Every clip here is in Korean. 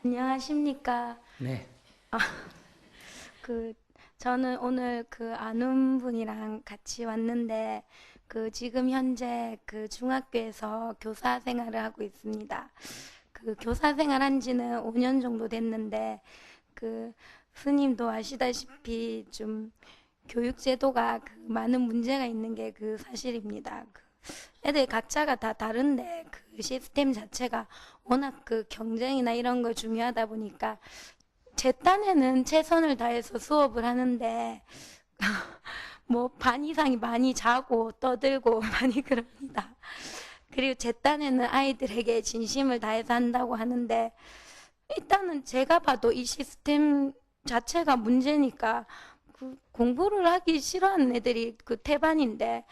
안녕하십니까. 네. 그, 저는 오늘 아는 분이랑 같이 왔는데, 지금 현재 중학교에서 교사 생활을 하고 있습니다. 교사 생활 한 지는 5년 정도 됐는데, 그, 스님도 아시다시피 좀 교육 제도가 많은 문제가 있는 게 사실입니다. 애들 각자가 다 다른데 시스템 자체가 워낙 경쟁이나 이런 거 중요하다 보니까 제 딴에는 최선을 다해서 수업을 하는데 뭐 반 이상이 많이 자고 떠들고 많이 그럽니다. 그리고 제 딴에는 아이들에게 진심을 다해서 한다고 하는데 일단은 제가 봐도 이 시스템 자체가 문제니까 공부를 하기 싫어하는 애들이 태반인데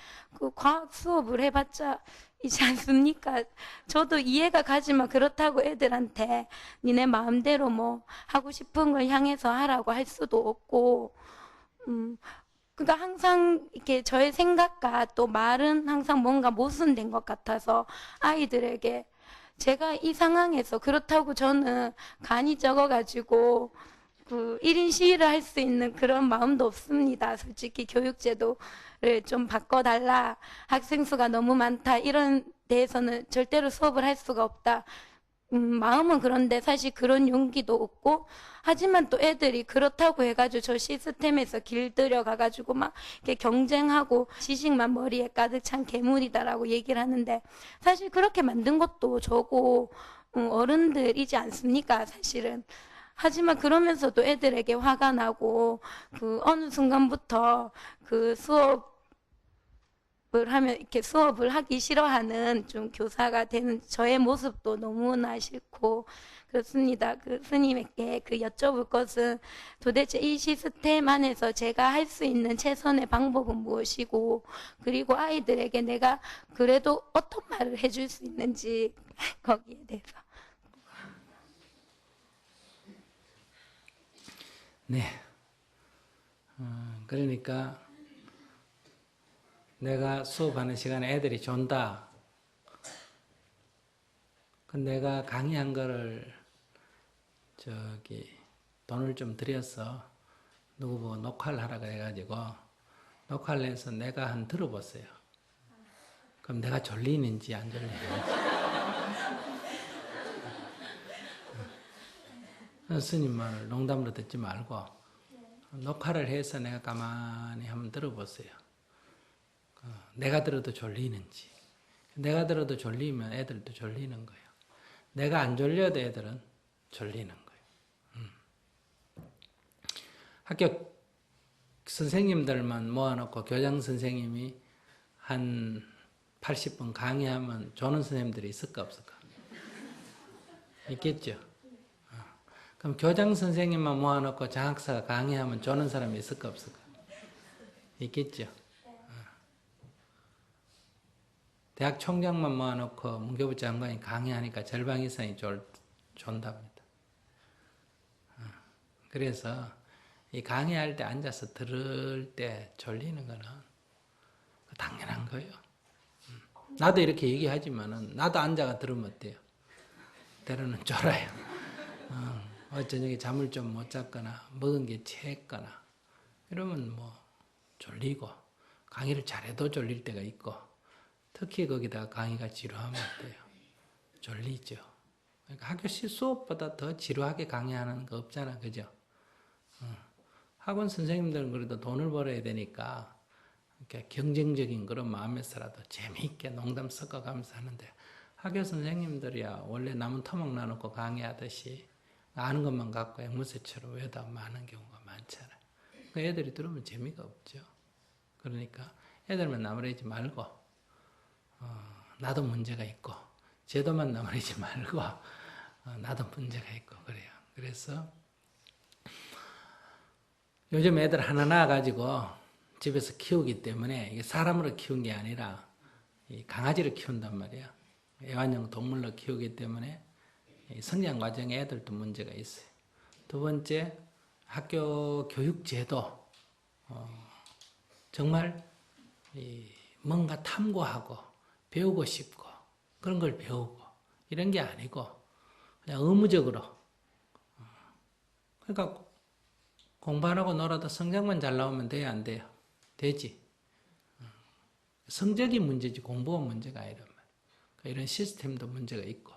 과학 수업을 해봤자 이지 않습니까? 저도 이해가 가지만 그렇다고 애들한테 니네 마음대로 뭐 하고 싶은 걸 향해서 하라고 할 수도 없고 음, 그러니까 항상 이렇게 저의 생각과 또 말은 항상 뭔가 모순된 것 같아서 아이들에게 제가 이 상황에서 그렇다고 저는 간이 적어가지고 1인 시위를 할 수 있는 그런 마음도 없습니다. 솔직히 교육제도를 좀 바꿔달라. 학생 수가 너무 많다. 이런 데에서는 절대로 수업을 할 수가 없다. 마음은 그런데 사실 그런 용기도 없고, 하지만 또 애들이 그렇다고 해가지고 저 시스템에서 길들여 가가지고 막 이렇게 경쟁하고 지식만 머리에 가득 찬 괴물이다라고 얘기를 하는데, 사실 그렇게 만든 것도 저고, 어른들이지 않습니까, 사실은. 하지만 그러면서도 애들에게 화가 나고, 어느 순간부터 수업을 하면 이렇게 수업을 하기 싫어하는 좀 교사가 되는 저의 모습도 너무나 싫고 그렇습니다. 스님에게 여쭤볼 것은 도대체 이 시스템 안에서 제가 할 수 있는 최선의 방법은 무엇이고 그리고 아이들에게 내가 그래도 어떤 말을 해줄 수 있는지 거기에 대해서. 네. 그러니까 내가 수업하는 시간에 애들이 존다. 그 내가 강의한 거를 돈을 좀 들여서 누구 보고 녹화를 하라 그래가지고 녹화를 해서 내가 한 들어봤어요. 그럼 내가 졸리는지 안 졸리는지. 스님 말을 농담으로 듣지 말고 녹화를 해서 내가 가만히 한번 들어봤어요. 내가 들어도 졸리는지. 내가 들어도 졸리면 애들도 졸리는 거예요. 내가 안 졸려도 애들은 졸리는 거예요. 학교 선생님들만 모아놓고 교장 선생님이 한 80분 강의하면 조는 선생님들이 있을까 없을까? 있겠죠. 그럼 교장 선생님만 모아놓고 장학사가 강의하면 조는 사람이 있을까 없을까? 있겠죠. 대학 총장만 모아놓고 문교부 장관이 강의하니까 절반 이상이 존답니다. 그래서 이 강의할 때 앉아서 들을 때 졸리는 거는 당연한 거예요. 나도 이렇게 얘기하지만은 나도 앉아가 들으면 어때요? 때로는 졸아요. 저녁에 잠을 좀 못 잤거나 먹은 게 체했거나 이러면 뭐 졸리고 강의를 잘해도 졸릴 때가 있고 특히 거기다 강의가 지루하면 어때요? 졸리죠. 그러니까 학교 수업보다 더 지루하게 강의하는 거 없잖아, 그죠? 학원 선생님들은 그래도 돈을 벌어야 되니까 이렇게 경쟁적인 그런 마음에서라도 재미있게 농담 섞어가면서 하는데 학교 선생님들이야 원래 남은 터먹 나놓고 강의하듯이 아는 것만 갖고 앵무새처럼 외우다 하는 경우가 많잖아요. 그 애들이 들으면 재미가 없죠. 그러니까 애들만 나무라지 말고 나도 문제가 있고 제도만 나무라지 말고 나도 문제가 있고 그래요. 그래서 요즘 애들 하나 낳아가지고 집에서 키우기 때문에 이게 사람으로 키운 게 아니라 강아지를 키운단 말이야. 애완용 동물로 키우기 때문에 성장 과정에 애들도 문제가 있어요. 두 번째, 학교 교육 제도 정말 뭔가 탐구하고 배우고 싶고 그런 걸 배우고 이런 게 아니고 그냥 의무적으로 그러니까 공부 안 하고 놀아도 성적만 잘 나오면 돼요, 안 돼요? 되지. 성적이 문제지 공부가 문제가 아니란 말이에요. 그러니까 이런 시스템도 문제가 있고,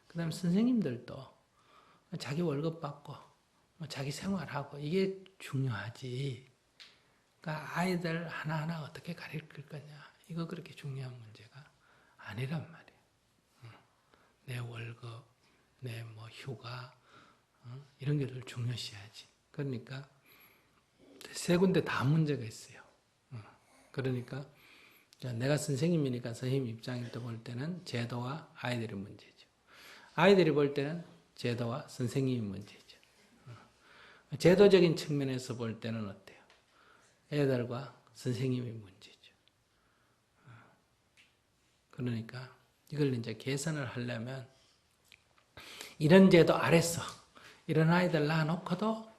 그 다음에 선생님들도 자기 월급 받고 뭐 자기 생활하고 이게 중요하지. 그러니까 아이들 하나하나 어떻게 가르칠 거냐, 이거 그렇게 중요한 문제가 아니란 말이에요. 내 월급, 내 뭐 휴가, 이런 것을 중요시하지. 그러니까 세 군데 다 문제가 있어요. 그러니까 내가 선생님이니까 선생님 입장에서 볼 때는 제도와 아이들의 문제죠. 아이들이 볼 때는 제도와 선생님의 문제죠. 제도적인 측면에서 볼 때는 어때요? 애들과 선생님의 문제죠. 그러니까 이걸 이제 개선을 하려면 이런 제도 아래서 이런 아이들 낳아놓고도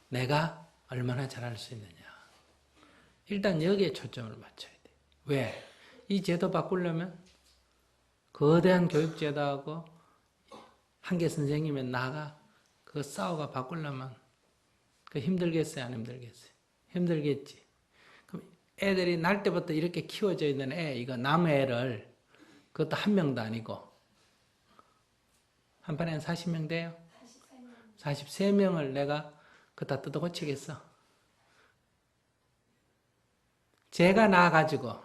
내가 얼마나 잘할 수 있느냐. 일단 여기에 초점을 맞춰야 돼. 왜? 이 제도 바꾸려면 거대한 교육제도하고 한계 선생님의 나가 그 싸워가 바꾸려면 그 힘들겠어요? 안 힘들겠어요? 힘들겠지. 그럼 애들이 날 때부터 이렇게 키워져 있는 애, 이거 남의 애를 그것도 한 명도 아니고 한 반에 한 40명 돼요? 43명을 내가 그다 뜯어 고치겠어. 제가 낳아가지고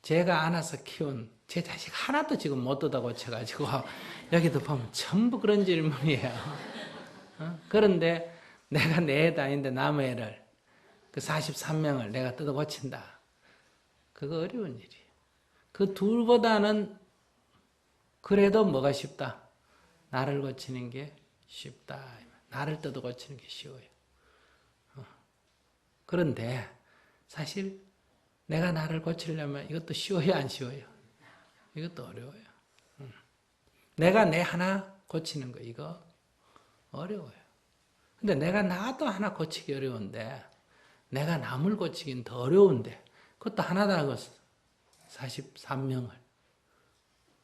제가 안아서 키운 제 자식 하나도 지금 못 뜯어 고쳐가지고 여기도 보면 전부 그런 질문이에요. 그런데 내가 내 애도 아닌데 남의 애를 그 43명을 내가 뜯어 고친다. 그거 어려운 일이에요. 그 둘보다는 그래도 뭐가 쉽다? 나를 고치는 게 쉽다. 나를 뜯어 고치는 게 쉬워요. 그런데 사실 내가 나를 고치려면 이것도 쉬워요, 안 쉬워요? 이것도 어려워요. 내가 내 하나 고치는 거 이거 어려워요. 근데 내가 나도 하나 고치기 어려운데 내가 남을 고치긴 더 어려운데 그것도 하나다 하고 43명을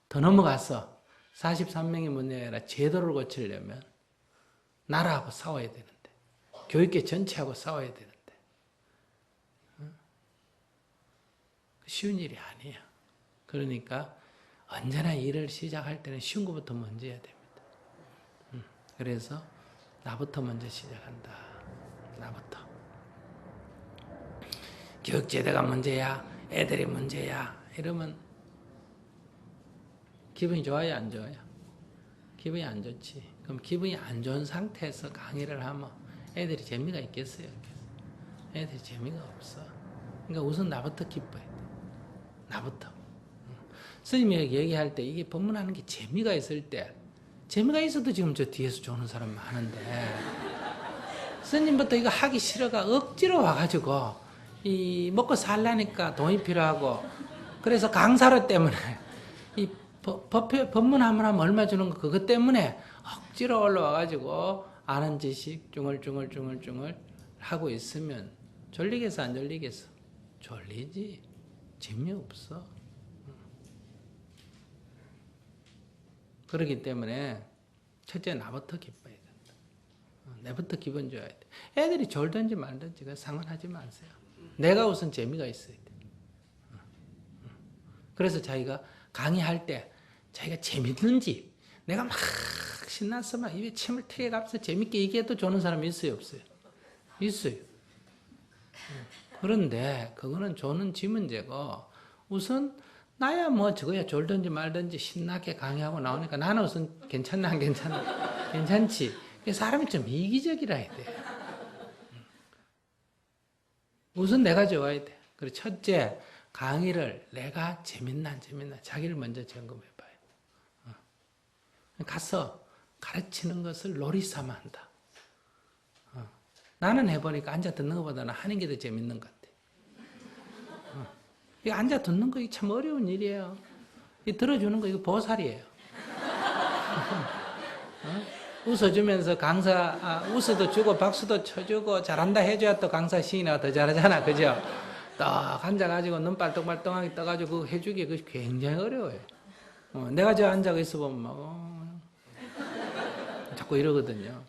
더 넘어가서 43명이 문제가 아니라 제도를 고치려면 나라하고 싸워야 되는데 교육계 전체하고 싸워야 되는데 쉬운 일이 아니에요. 그러니까 언제나 일을 시작할 때는 쉬운 것부터 먼저 해야 됩니다. 그래서 나부터 먼저 시작한다. 나부터. 교육제도가 문제야, 애들이 문제야 이러면 기분이 좋아요, 안 좋아요? 기분이 안 좋지. 그럼 기분이 안 좋은 상태에서 강의를 하면 애들이 재미가 있겠어요? 애들이 재미가 없어. 그러니까 우선 나부터 기뻐야 돼. 나부터. 스님이 얘기할 때 이게 법문하는 게 재미가 있을 때 재미가 있어도 지금 저 뒤에서 조는 사람 많은데 스님부터 이거 하기 싫어가 억지로 와가지고 이 먹고 살라니까 돈이 필요하고 그래서 강사료 때문에 이 법문하면 얼마 주는 거 그것 때문에 억지로 올라와가지고 아는 지식 중얼중얼 하고 있으면 졸리겠어 안 졸리겠어? 졸리지. 재미없어. 그렇기 때문에 첫째 나부터 기뻐야 된다. 내부터 기분 좋아야 돼. 애들이 졸든지 말든지 그 상관하지 마세요. 내가 우선 재미가 있어야 돼. 그래서 자기가 강의할 때 자기가 재밌는지 내가 막 신나서 막 입에 침을 튀어가면서 재밌게 얘기해도 좋은 사람이 있어요 없어요? 있어요. 그런데 그거는 조는 지 문제고 우선 나야 뭐 저거야 졸든지 말든지 신나게 강의하고 나오니까 나는 우선 괜찮나 안 괜찮나 괜찮지. 사람이 좀 이기적이라 해야 돼. 우선 내가 좋아야 돼. 그리고 첫째 강의를 내가 재밌나 안 재밌나 자기를 먼저 점검해봐요. 가서 가르치는 것을 놀이 삼아 한다. 나는 해보니까 앉아 듣는 것보다는 하는 게 더 재밌는 것 같아. 이 앉아 듣는 거 참 어려운 일이에요. 이 들어주는 거 이거 보살이에요. 웃어주면서 웃어도 주고 박수도 쳐주고 잘한다 해줘야 또 강사 시인이가 더 잘하잖아. 그죠? 딱 앉아가지고 눈 빨똥빨똥하게 떠가지고 그거 해주기 그것이 굉장히 어려워요. 내가 저 앉아 있어 보면 자꾸 이러거든요.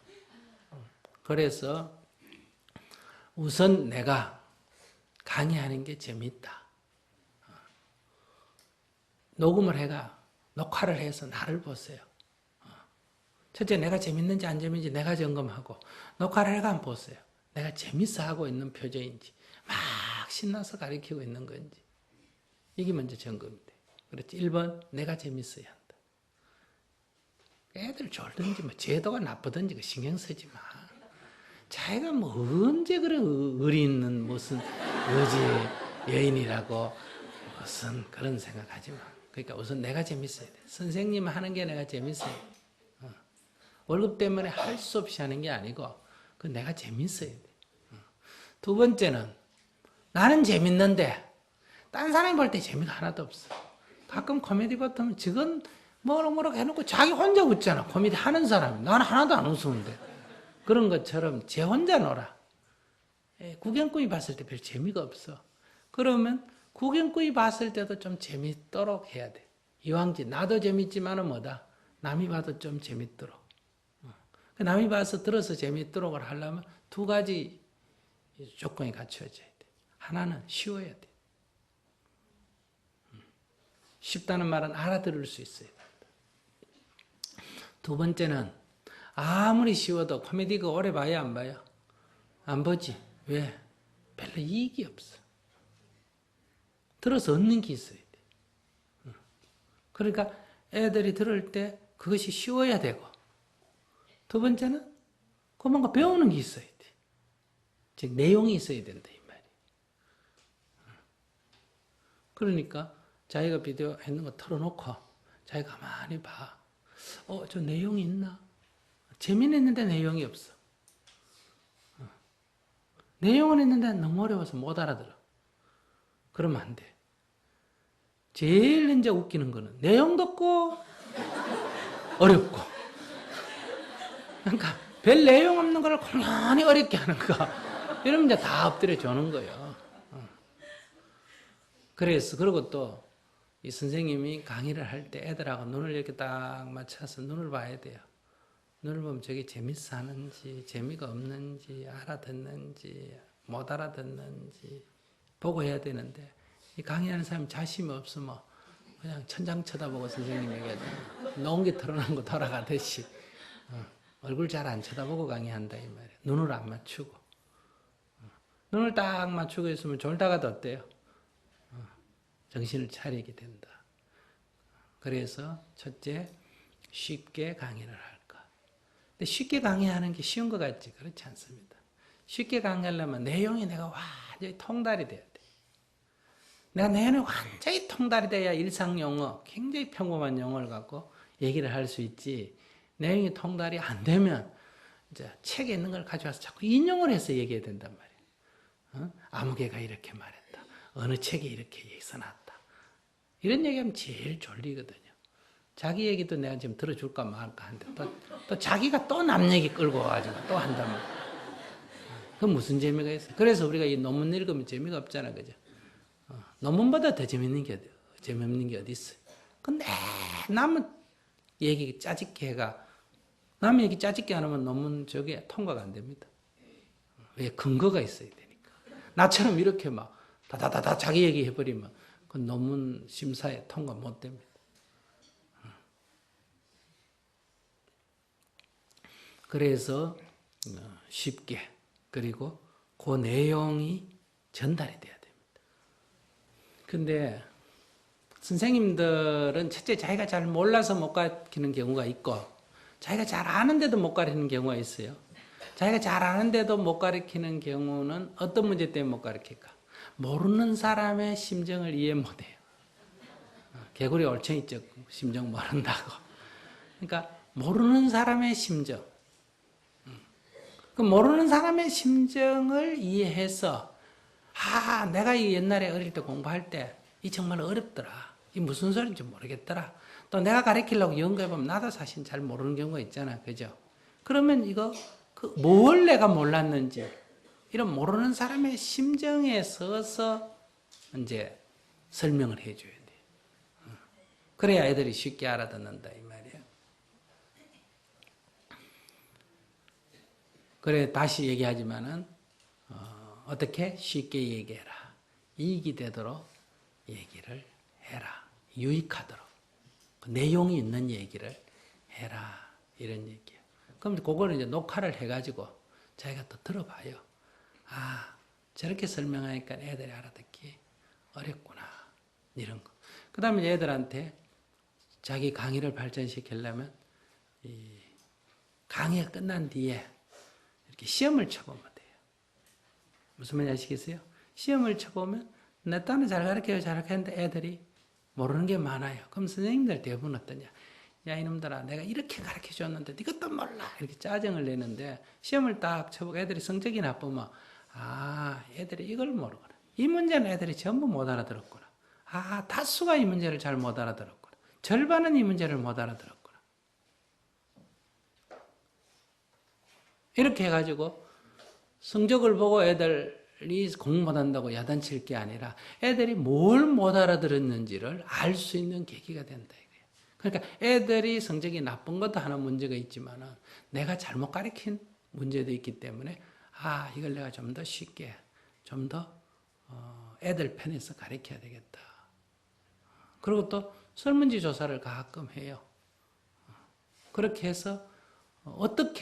그래서 우선 내가 강의하는 게 재밌다. 녹음을 해가 녹화를 해서 나를 보세요. 첫째 내가 재밌는지 안 재밌는지 내가 점검하고 녹화를 해가 한번 보세요. 내가 재밌어 하고 있는 표정인지 막 신나서 가르치고 있는 건지 이게 먼저 점검이 돼. 그렇지. 1번 내가 재밌어야 한다. 애들 졸든지 뭐 제도가 나쁘든지 그 신경 쓰지 마. 자기가 뭐 언제 그런 의리 있는 무슨 의지 여인이라고 무슨 그런 생각하지 마. 그러니까 우선 내가 재밌어야 돼. 선생님 하는 게 내가 재밌어야 돼. 월급 때문에 할 수 없이 하는 게 아니고 그 내가 재밌어야 돼. 두 번째는 나는 재밌는데 딴 사람이 볼 때 재미가 하나도 없어. 가끔 코미디 같으면 저건 뭐라 해놓고 자기 혼자 웃잖아. 코미디 하는 사람이. 나는 하나도 안 웃으는데. 그런 것처럼 제 혼자 놀아. 구경꾼이 봤을 때 별 재미가 없어. 그러면 구경꾼이 봤을 때도 좀 재밌도록 해야 돼. 이왕지 나도 재밌지만은 뭐다. 남이 봐도 좀 재밌도록. 남이 봐서 들어서 재밌도록 하려면 두 가지 조건이 갖춰져야 돼. 하나는 쉬워야 돼. 쉽다는 말은 알아들을 수 있어야 돼. 두 번째는 아무리 쉬워도 코미디가 오래 봐야 안 봐요? 안 보지. 왜? 별로 이익이 없어. 들어서 얻는 게 있어야 돼. 그러니까 애들이 들을 때 그것이 쉬워야 되고 두 번째는 그 뭔가 배우는 게 있어야 돼. 즉 내용이 있어야 된다 이 말이에요. 그러니까 자기가 비디오 했는 거 틀어놓고 자기가 가만히 봐. 저 내용이 있나? 재미있는데 내용이 없어. 내용은 있는데 너무 어려워서 못 알아들어. 그러면 안 돼. 제일 이제 웃기는 거는 내용도 없고 어렵고. 그러니까 별 내용 없는 걸 공연히 어렵게 하는 거. 이러면 이제 다 엎드려 주는 거예요. 그래서 그리고 또 이 선생님이 강의를 할 때 애들하고 눈을 이렇게 딱 맞춰서 눈을 봐야 돼요. 눈을 보면 저게 재밌어 하는지 재미가 없는지 알아듣는지 못 알아듣는지 보고 해야 되는데 이 강의하는 사람이 자신이 없으면 그냥 천장 쳐다보고 선생님에게 농기 털어놓은 거 돌아가듯이 얼굴 잘 안 쳐다보고 강의한다 이 말이에요. 눈을 안 맞추고 눈을 딱 맞추고 있으면 졸다가도 어때요? 정신을 차리게 된다. 그래서 첫째 쉽게 강의를 할까. 근데 쉽게 강의하는 게 쉬운 것 같지? 그렇지 않습니다. 쉽게 강의하려면 내용이 내가 완전히 통달이 돼야 돼. 내가 내용이 완전히 통달이 돼야 일상 용어, 굉장히 평범한 용어를 갖고 얘기를 할 수 있지. 내용이 통달이 안 되면 이제 책에 있는 걸 가져와서 자꾸 인용을 해서 얘기해야 된단 말이에요. 아무개가 이렇게 말했다. 어느 책에 이렇게 써놨다. 이런 얘기하면 제일 졸리거든요. 자기 얘기도 내가 지금 들어줄까 말까 하는데 또 자기가 또 남 얘기 끌고 와가지고 또 한단 말이에요. 그건 무슨 재미가 있어요? 그래서 우리가 이 논문 읽으면 재미가 없잖아, 그죠? 논문보다 더 재밌는 게 어디 있어요? 근데 남은 얘기 짜집게 해가 남 얘기 짜집게 안 하면 논문 저게 통과가 안 됩니다. 왜? 근거가 있어야 되니까. 나처럼 이렇게 막 다다다다 자기 얘기 해버리면 그 논문 심사에 통과 못 됩니다. 그래서 쉽게 그리고 그 내용이 전달이 돼야 됩니다. 근데 선생님들은 첫째 자기가 잘 몰라서 못 가르치는 경우가 있고 자기가 잘 아는데도 못 가르치는 경우가 있어요. 자기가 잘 아는데도 못 가르치는 경우는 어떤 문제 때문에 못 가르칠까? 모르는 사람의 심정을 이해 못해요. 개구리 올챙이적 심정 모른다고. 그러니까 모르는 사람의 심정. 그 모르는 사람의 심정을 이해해서 내가 이 옛날에 어릴 때 공부할 때 이 정말 어렵더라. 이 무슨 소리인지 모르겠더라. 또 내가 가르치려고 연구해보면 나도 사실 잘 모르는 경우가 있잖아. 그죠? 그러면 이거 뭘 내가 몰랐는지 이런 모르는 사람의 심정에 서서 이제 설명을 해줘야 돼. 그래야 애들이 쉽게 알아듣는다 이 말이에요. 그래 다시 얘기하지만은 어떻게 쉽게 얘기해라. 이익이 되도록 얘기를 해라. 유익하도록. 그 내용이 있는 얘기를 해라. 이런 얘기예요. 그럼 그거를 이제 녹화를 해가지고 자기가 또 들어봐요. 아, 저렇게 설명하니까 애들이 알아듣기 어렵구나. 이런 거. 그 다음에 애들한테 자기 강의를 발전시키려면 이 강의가 끝난 뒤에 이렇게 시험을 쳐보면 돼요. 무슨 말인지 아시겠어요? 시험을 쳐보면 내 딴은 잘 가르쳐요. 잘 가르쳤는데 애들이 모르는 게 많아요. 그럼 선생님들 대부분 어떠냐? 야 이놈들아 내가 이렇게 가르쳐줬는데 이것도 몰라. 이렇게 짜증을 내는데 시험을 딱 쳐보고 애들이 성적이 나쁘면 아 애들이 이걸 모르구나. 이 문제는 애들이 전부 못 알아들었구나. 아 다수가 이 문제를 잘 못 알아들었구나. 절반은 이 문제를 못 알아들었구나. 이렇게 해가지고 성적을 보고 애들이 공부 못한다고 야단칠 게 아니라 애들이 뭘 못 알아들었는지를 알 수 있는 계기가 된다. 이거예요. 그러니까 애들이 성적이 나쁜 것도 하나 문제가 있지만 내가 잘못 가르친 문제도 있기 때문에 아 이걸 내가 좀 더 쉽게 좀 더 애들 편에서 가르쳐야 되겠다. 그리고 또 설문지 조사를 가끔 해요. 그렇게 해서 어떤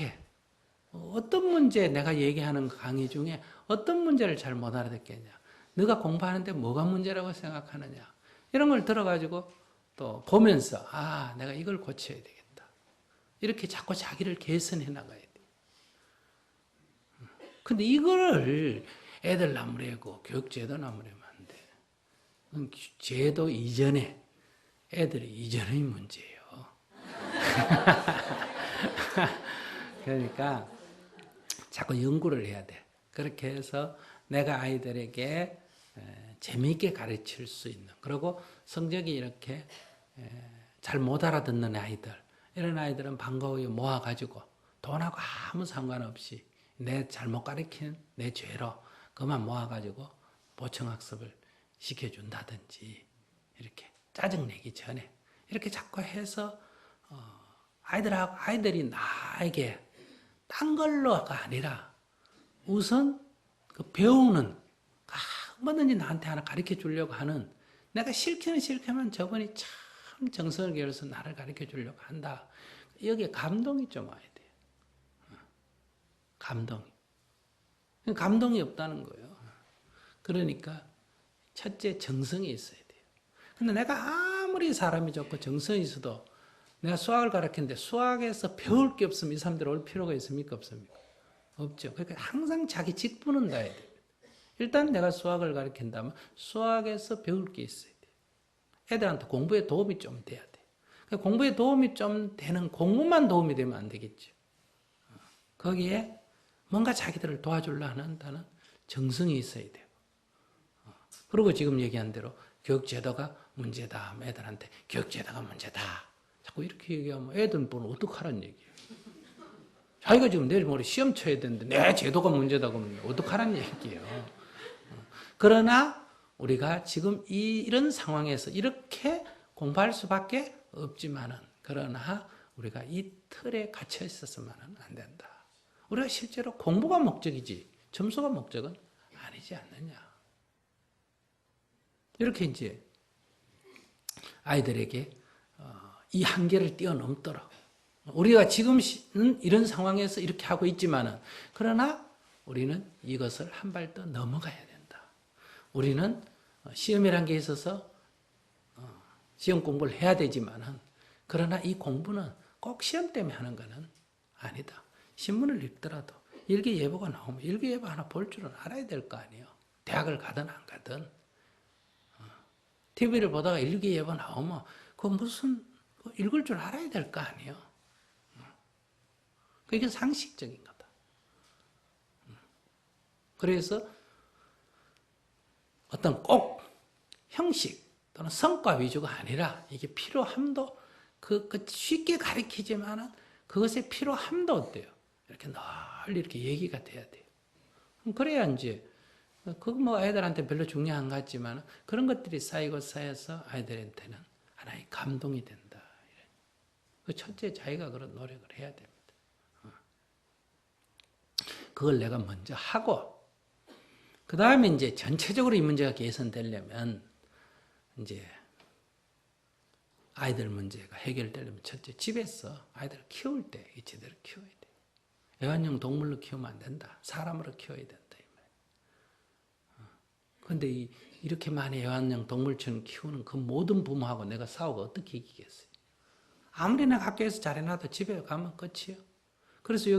문제 내가 얘기하는 강의 중에 어떤 문제를 잘 못 알아듣겠냐. 네가 공부하는데 뭐가 문제라고 생각하느냐. 이런 걸 들어가지고 또 보면서 아 내가 이걸 고쳐야 되겠다. 이렇게 자꾸 자기를 개선해 나가야 돼. 근데 이거를 애들 나무래고 교육제도 나무래면 안 돼. 제도 이전에 애들이 이전의 문제예요. 그러니까 자꾸 연구를 해야 돼. 그렇게 해서 내가 아이들에게 재미있게 가르칠 수 있는 그리고 성적이 이렇게 잘 못 알아듣는 아이들 이런 아이들은 방과후에 모아가지고 돈하고 아무 상관없이 내 잘못 가르친 내 죄로 그만 모아가지고 보충학습을 시켜준다든지 이렇게 짜증내기 전에 이렇게 자꾸 해서 아이들이 나에게 딴 걸로가 아니라 우선 그 배우는 뭐든지 나한테 하나 가르쳐 주려고 하는 내가 싫기는 저분이 참 정성을 기울여서 나를 가르쳐 주려고 한다. 여기에 감동이 좀 와야 돼요. 감동이 없다는 거예요. 그러니까 첫째 정성이 있어야 돼요. 근데 내가 아무리 사람이 좋고 정성이 있어도 내가 수학을 가르치는데 수학에서 배울 게 없으면 이 사람들 올 필요가 있습니까? 없습니까? 없죠. 그러니까 항상 자기 직분은 다해야 돼요. 일단 내가 수학을 가르친다면 수학에서 배울 게 있어야 돼요. 애들한테 공부에 도움이 좀 돼야 돼요. 그러니까 공부에 도움이 좀 되는 공부만 도움이 되면 안 되겠죠. 거기에 뭔가 자기들을 도와주려 한다는 정성이 있어야 돼요. 그리고 지금 얘기한 대로 교육제도가 문제다. 애들한테 교육제도가 문제다. 자꾸 이렇게 얘기하면 애들은 보면 어떡하란 얘기예요. 자기가 지금 내일 모레 시험 쳐야 되는데 내 제도가 문제다 그러면 어떡하란 얘기예요. 그러나 우리가 지금 이런 상황에서 이렇게 공부할 수밖에 없지만은 그러나 우리가 이 틀에 갇혀 있어서만은 안 된다. 우리가 실제로 공부가 목적이지 점수가 목적은 아니지 않느냐. 이렇게 이제 아이들에게 이 한계를 뛰어넘도록 우리가 지금은 이런 상황에서 이렇게 하고 있지만은 그러나 우리는 이것을 한 발 더 넘어가야 된다. 우리는 시험이란 게 있어서 시험 공부를 해야 되지만은 그러나 이 공부는 꼭 시험 때문에 하는 것은 아니다. 신문을 읽더라도 일기예보가 나오면 일기예보 하나 볼 줄은 알아야 될 거 아니에요. 대학을 가든 안 가든 TV를 보다가 일기예보 나오면 그 무슨 읽을 줄 알아야 될 거 아니에요. 그게 상식적인 거다. 그래서 어떤 꼭 형식 또는 성과 위주가 아니라 이게 필요함도 쉽게 가르치지만은 그것의 필요함도 어때요? 이렇게 널리 이렇게 얘기가 돼야 돼요. 그래야 이제 그거 아이들한테 별로 중요한 것 같지만 그런 것들이 쌓여서 아이들한테는 하나의 감동이 된다. 그 첫째 자기가 그런 노력을 해야 됩니다. 그걸 내가 먼저 하고, 그 다음에 이제 전체적으로 이 문제가 개선되려면, 이제 아이들 문제가 해결되려면 첫째, 집에서 아이들을 키울 때 제대로 키워야 돼. 애완용 동물로 키우면 안 된다. 사람으로 키워야 된다. 그런데 이렇게 많이 애완용 동물처럼 키우는 그 모든 부모하고 내가 싸우고 어떻게 이기겠어요? 아무리 내가 학교에서 잘해놔도 집에 가면 끝이요. 그래서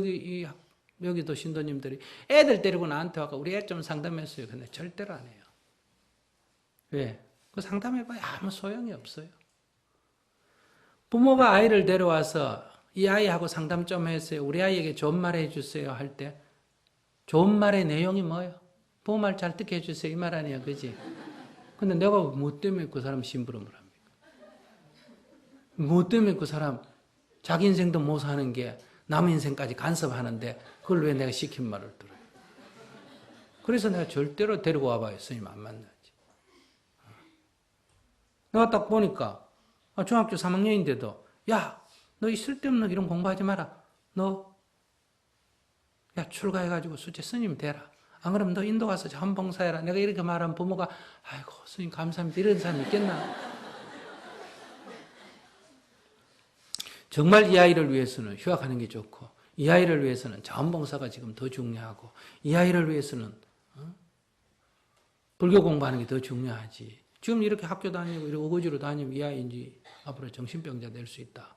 여기도 신도님들이 애들 데리고 나한테 와서 우리 애 좀 상담했어요. 근데 절대로 안 해요. 왜? 그 상담해봐야 아무 소용이 없어요. 부모가 아이를 데려와서 이 아이하고 상담 좀 했어요. 우리 아이에게 좋은 말 해주세요. 할 때 좋은 말의 내용이 뭐예요? 부모 말 잘 듣게 해주세요. 이 말 아니야. 그지? 근데 내가 뭐 때문에 그 사람 심부름을 합니까? 뭐 때문에 그 사람 자기 인생도 못 사는 게 남 인생까지 간섭하는데 그걸 왜 내가 시킨 말을 들어요? 그래서 내가 절대로 데리고 와봐요. 스님 안 만나지. 내가 딱 보니까 중학교 3학년인데도 야, 너 이 쓸데없는 이런 공부하지 마라. 너 출가해가지고 수제 스님 되라. 안 그러면 너 인도 가서 자원봉사해라. 내가 이렇게 말하면 부모가 아이고 스님 감사합니다. 이런 사람 있겠나? 정말 이 아이를 위해서는 휴학하는 게 좋고 이 아이를 위해서는 자원봉사가 지금 더 중요하고 이 아이를 위해서는 불교 공부하는 게 더 중요하지. 지금 이렇게 학교 다니고 이렇게 어거지로 다니면 이 아이 이제 앞으로 정신병자 될 수 있다.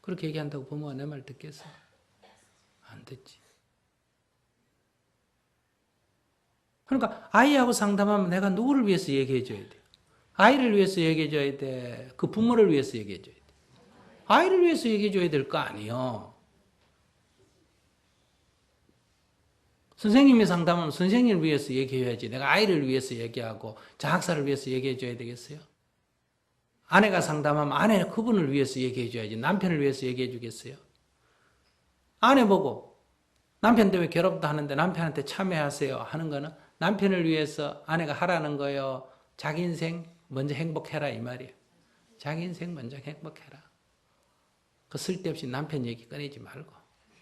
그렇게 얘기한다고 부모가 내 말 듣겠어? 안 듣지. 그러니까 아이하고 상담하면 내가 누구를 위해서 얘기해 줘야 돼? 아이를 위해서 얘기해 줘야 돼? 그 부모를 위해서 얘기해 줘야 돼? 아이를 위해서 얘기해 줘야 될 거 아니에요. 선생님이 상담하면 선생님을 위해서 얘기해야지. 내가 아이를 위해서 얘기하고 장학사를 위해서 얘기해 줘야 되겠어요? 아내가 상담하면 아내 그분을 위해서 얘기해 줘야지. 남편을 위해서 얘기해 주겠어요? 아내 보고 남편 때문에 괴롭다 하는데 남편한테 참여하세요 하는 거는 남편을 위해서 아내가 하라는 거예요. 자기 인생 먼저 행복해라 이 말이에요. 자기 인생 먼저 행복해라. 그 쓸데없이 남편 얘기 꺼내지 말고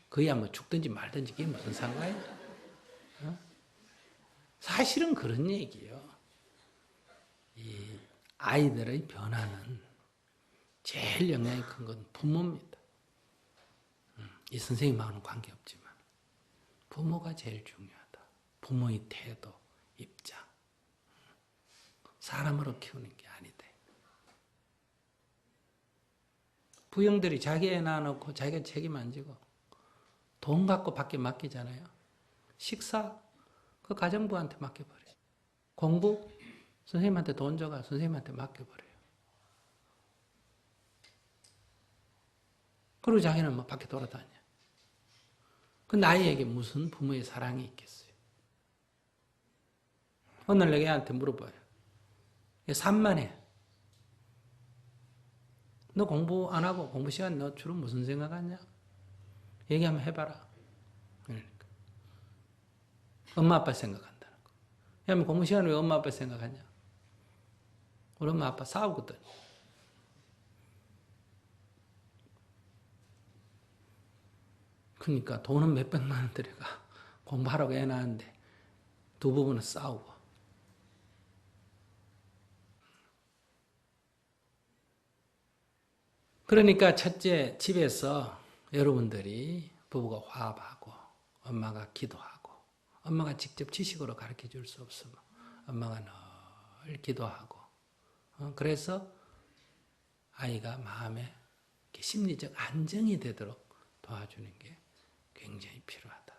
그야 뭐 죽든지 말든지 그게 무슨 상관이야. 사실은 그런 얘기예요. 이 아이들의 변화는 제일 영향이 큰 건 부모입니다. 이 선생님하고는 관계없지만 부모가 제일 중요하다. 부모의 태도, 입장. 사람으로 키우는 게 아니다. 부형들이 자기 애 낳아놓고 자기가 책임 안 지고 돈 갖고 밖에 맡기잖아요. 식사 그 가정부한테 맡겨버려요. 공부 선생님한테 돈 줘가 선생님한테 맡겨버려요. 그리고 자기는 뭐 밖에 돌아다녀. 근데 아이에게 무슨 부모의 사랑이 있겠어요? 오늘 내가 애한테 물어봐요. 산만해. 너 공부 안 하고 공부 시간 너 주로 무슨 생각하냐? 얘기 한번 해봐라. 그러니까. 엄마 아빠 생각한다는 거. 야, 공부 시간에 왜 엄마 아빠 생각하냐? 우리 엄마 아빠 싸우거든. 그러니까 돈은 몇백만 원 들여가 공부하라고 애 낳았는데 두 부부는 싸우고. 그러니까 첫째 집에서 여러분들이 부부가 화합하고 엄마가 기도하고 엄마가 직접 지식으로 가르쳐 줄 수 없으면 엄마가 늘 기도하고 그래서 아이가 마음에 심리적 안정이 되도록 도와주는 게 굉장히 필요하다.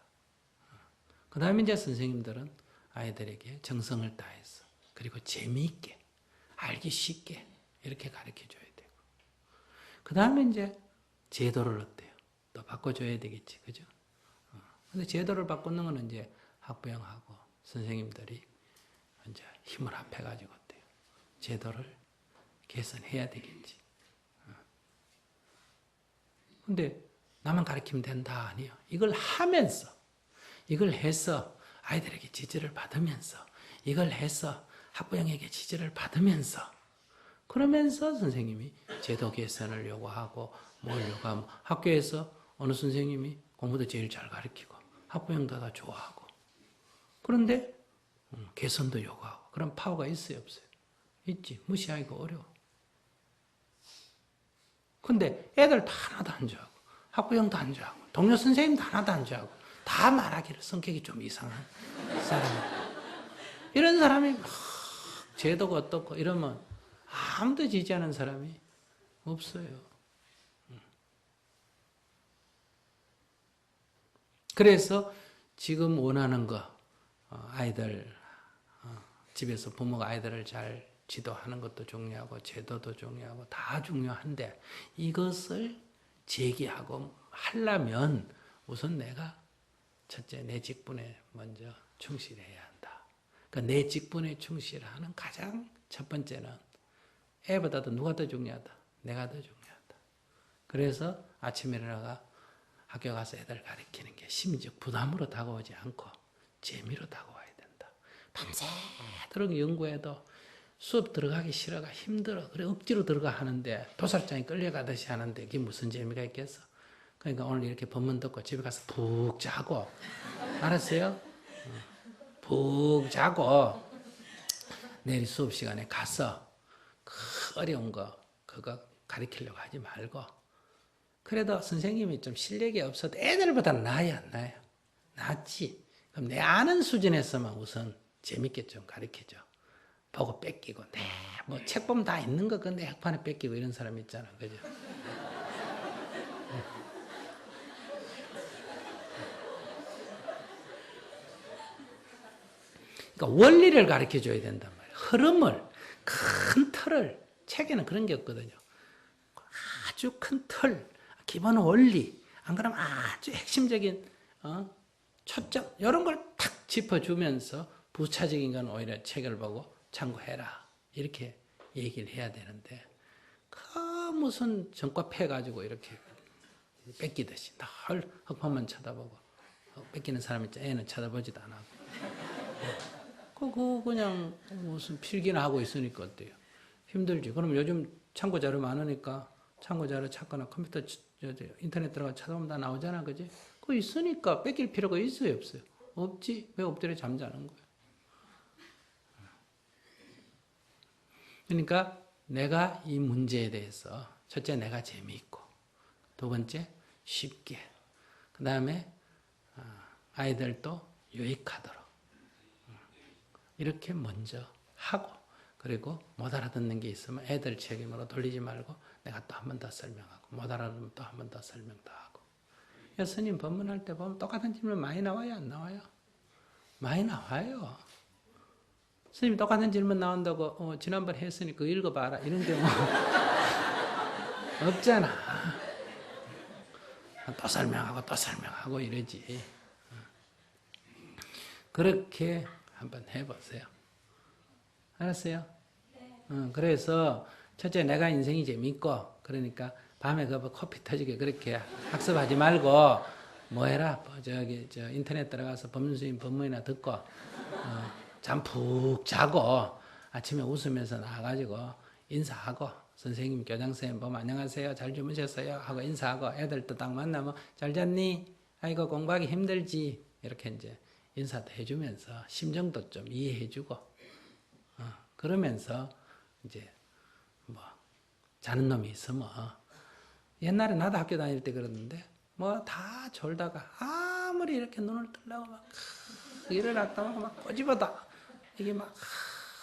그 다음에 이제 선생님들은 아이들에게 정성을 다해서 그리고 재미있게 알기 쉽게 이렇게 가르쳐 줘야 되고 그 다음에 이제 제도를 어때요? 또 바꿔줘야 되겠지, 그죠? 근데 제도를 바꾸는 거는 이제 학부형하고 선생님들이 이제 힘을 합해가지고 어때요? 제도를 개선해야 되겠지. 근데 나만 가르치면 된다 아니요. 이걸 하면서 이걸 해서 아이들에게 지지를 받으면서 이걸 해서 학부형에게 지지를 받으면서 그러면서 선생님이 제도 개선을 요구하고 뭘 요구하면 학교에서 어느 선생님이 공부도 제일 잘 가르치고 학부형도 다 좋아하고. 그런데 개선도 요구하고. 그런 파워가 있어요, 없어요? 있지. 무시하기가 어려워. 근데 애들 다 하나도 안 좋아하고, 학부형도 안 좋아하고, 동료 선생님도 하나도 안 좋아하고, 다 말하기를 성격이 좀 이상한 사람이다. 이런 사람이 막 제도가 어떻고 이러면 아무도 지지하는 사람이 없어요. 그래서 지금 원하는 거, 아이들, 집에서 부모가 아이들을 잘 지도하는 것도 중요하고, 제도도 중요하고, 다 중요한데, 이것을 제기하고 하려면 우선 내가 첫째 내 직분에 먼저 충실해야 한다. 그러니까 내 직분에 충실하는 가장 첫 번째는 애보다도 누가 더 중요하다? 내가 더 중요하다. 그래서 아침에 일어나가 학교 가서 애들 가르치는 게 심지어 부담으로 다가오지 않고 재미로 다가와야 된다. 밤새도록 연구해도 수업 들어가기 싫어가 힘들어. 그래 억지로 들어가 하는데 도살장이 끌려가듯이 하는데 그게 무슨 재미가 있겠어? 그러니까 오늘 이렇게 법문 듣고 집에 가서 푹 자고, 알았어요? 푹 자고 내일 수업 시간에 가서 그 어려운 거 그거 가르치려고 하지 말고, 그래도 선생님이 좀 실력이 없어도 애들보다는 나아요, 안 나아요? 낫지. 그럼 내 아는 수준에서만 우선 재밌게 좀 가르쳐줘. 보고 뺏기고, 뭐 책 보면 다 있는 거 근데 학판에 뺏기고 이런 사람 있잖아, 그죠? 그러니까 원리를 가르쳐 줘야 된단 말이에요. 흐름을, 큰 틀을. 책에는 그런 게 없거든요. 아주 큰 틀, 기본 원리, 안 그러면 아주 핵심적인 초점, 이런 걸 탁 짚어주면서 부차적인 건 오히려 책을 보고 참고해라. 이렇게 얘기를 해야 되는데, 그 무슨 전과 패가지고 이렇게 뺏기듯이 늘 흑판만 쳐다보고, 뺏기는 사람 있죠. 애는 쳐다보지도 안 하고. 그냥 무슨 필기나 하고 있으니까 어때요? 힘들지. 그럼 요즘 참고 자료 많으니까 참고 자료 찾거나 컴퓨터 인터넷 들어가 찾아보면 다 나오잖아, 그지? 그거 있으니까 뺏길 필요가 있어요, 없어요? 없지. 왜 엎드려 잠자는 거야? 그러니까 내가 이 문제에 대해서 첫째 내가 재미있고, 두 번째 쉽게, 그 다음에 아이들도 유익하도록 이렇게 먼저 하고, 그리고 못 알아듣는 게 있으면 애들 책임으로 돌리지 말고 내가 또 한 번 더 설명하고, 못 알아듣으면 또 한 번 더 설명도 하고. 스님 법문할 때 보면 똑같은 질문 많이 나와요, 안 나와요? 많이 나와요. 스님 똑같은 질문 나온다고 지난번 했으니 그거 읽어봐라 이런 경우 없잖아. 또 설명하고 이러지. 그렇게 한번 해보세요. 알았어요? 그래서 첫째 내가 인생이 재밌고, 그러니까 밤에 그 커피 터지게 그렇게 학습하지 말고 뭐 해라. 인터넷 들어가서 법문스님 법문이나 듣고 잠 푹 자고 아침에 웃으면서 나와가지고 인사하고, 선생님 교장선생님 보면 안녕하세요 잘 주무셨어요 하고 인사하고, 애들도 딱 만나면 잘 잤니? 아이고 공부하기 힘들지? 이렇게 이제 인사도 해주면서 심정도 좀 이해해주고, 그러면서 이제 뭐 자는 놈이 있으면, 옛날에 나도 학교 다닐 때 그랬는데 뭐 다 졸다가 아무리 이렇게 눈을 뜨려고 막 일어났다가 막 꼬집어다 이게 막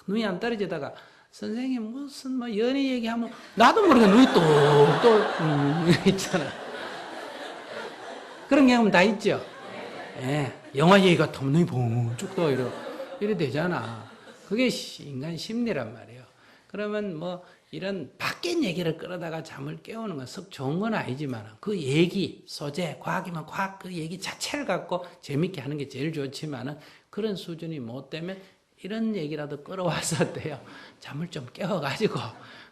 눈이 안 떨어지다가 선생님 무슨 뭐 연애 얘기하면 나도 모르게 눈이 또 있잖아. 그런 경험 다 있죠. 예, 영화 얘기 같으면 눈이 번쩍 떠 이래 되잖아. 그게 인간 심리란 말이에요. 그러면 뭐 이런 밖에 얘기를 끌어다가 잠을 깨우는 건 썩 좋은 건 아니지만, 그 얘기, 소재, 과학이면 과학 그 얘기 자체를 갖고 재밌게 하는 게 제일 좋지만은, 그런 수준이 못 되면 이런 얘기라도 끌어와서 돼요. 잠을 좀 깨워가지고,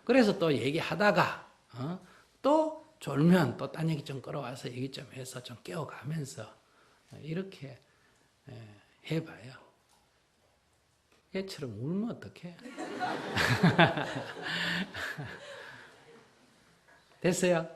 그래서 또 얘기하다가, 또 졸면 또 딴 얘기 좀 끌어와서 얘기 좀 해서 좀 깨워가면서, 이렇게 해봐요. 얘처럼 울면 어떡해? 됐어요?